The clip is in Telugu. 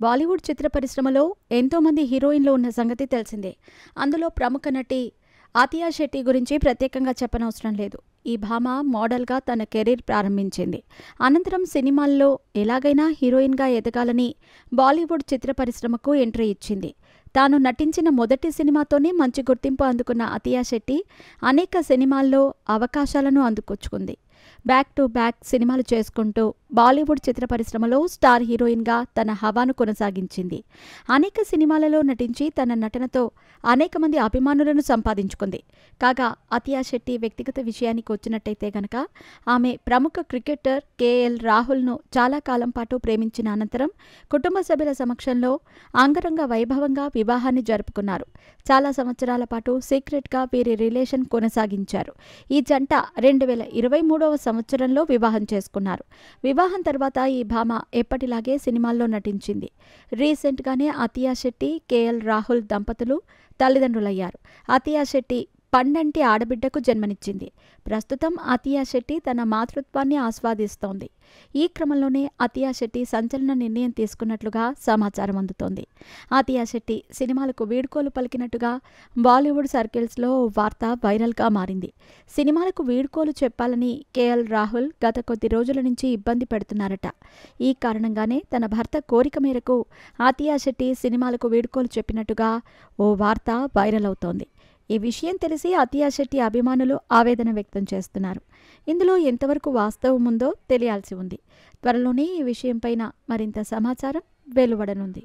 బాలీవుడ్ చిత్ర పరిశ్రమలో ఎంతోమంది హీరోయిన్లు ఉన్న సంగతి తెలిసిందే. అందులో ప్రముఖ నటి ఆతియా శెట్టి గురించి ప్రత్యేకంగా చెప్పనవసరం లేదు. ఈ భామ మోడల్గా తన కెరీర్ ప్రారంభించింది. అనంతరం సినిమాల్లో ఎలాగైనా హీరోయిన్గా ఎదగాలని బాలీవుడ్ చిత్ర పరిశ్రమకు ఎంట్రీ ఇచ్చింది. తాను నటించిన మొదటి సినిమాతోనే మంచి గుర్తింపు అందుకున్న ఆతియా శెట్టి అనేక సినిమాల్లో అవకాశాలను అందుకొచ్చుకుంది. బ్యాక్ టు బ్యాక్ సినిమాలు చేసుకుంటూ బాలీవుడ్ చిత్ర పరిశ్రమలో స్టార్ హీరోయిన్గా తన హవాను కొనసాగించింది. అనేక సినిమాలలో నటించి తన నటనతో అనేక మంది అభిమానులను సంపాదించుకుంది. కాగా ఆతియా శెట్టి వ్యక్తిగత విషయానికి వచ్చినట్టయితే గనక ఆమె ప్రముఖ క్రికెటర్ కేఎల్ రాహుల్ను చాలా కాలం పాటు ప్రేమించిన అనంతరం కుటుంబ సభ్యుల సమక్షంలో అంగరంగ వైభవంగా వివాహాన్ని జరుపుకున్నారు. చాలా సంవత్సరాల పాటు సీక్రెట్గా వీరి రిలేషన్ కొనసాగించారు. ఈ జంట 2023వ సంవత్సరంలో వివాహం చేసుకున్నారు. వివాహం తర్వాత ఈ భామ ఎప్పటిలాగే సినిమాల్లో నటించింది. రీసెంట్గానే ఆతియా శెట్టి, కేఎల్ రాహుల్ దంపతులు తల్లిదండ్రులయ్యారు. ఆతియా శెట్టి పండంటి ఆడబిడ్డకు జన్మనిచ్చింది. ప్రస్తుతం ఆతియా శెట్టి తన మాతృత్వాన్ని ఆస్వాదిస్తోంది. ఈ క్రమంలోనే ఆతియా శెట్టి సంచలన నిర్ణయం తీసుకున్నట్లుగా సమాచారం అందుతోంది. ఆతియా శెట్టి సినిమాలకు వీడ్కోలు పలికినట్టుగా బాలీవుడ్ సర్కిల్స్లో వార్త వైరల్గా మారింది. సినిమాలకు వీడ్కోలు చెప్పాలని కేఎల్ రాహుల్ గత కొద్ది రోజుల నుంచి ఇబ్బంది పెడుతున్నారట. ఈ కారణంగానే తన భర్త కోరిక మేరకు ఆతియా శెట్టి సినిమాలకు వీడ్కోలు చెప్పినట్టుగా ఓ వార్త వైరల్ అవుతోంది. ఈ విషయం తెలిసి ఆతియా శెట్టి అభిమానులు ఆవేదన వ్యక్తం చేస్తున్నారు. ఇందులో ఎంతవరకు వాస్తవం ఉందో తెలియాల్సి ఉంది. త్వరలోనే ఈ విషయంపైన మరింత సమాచారం వెలువడనుంది.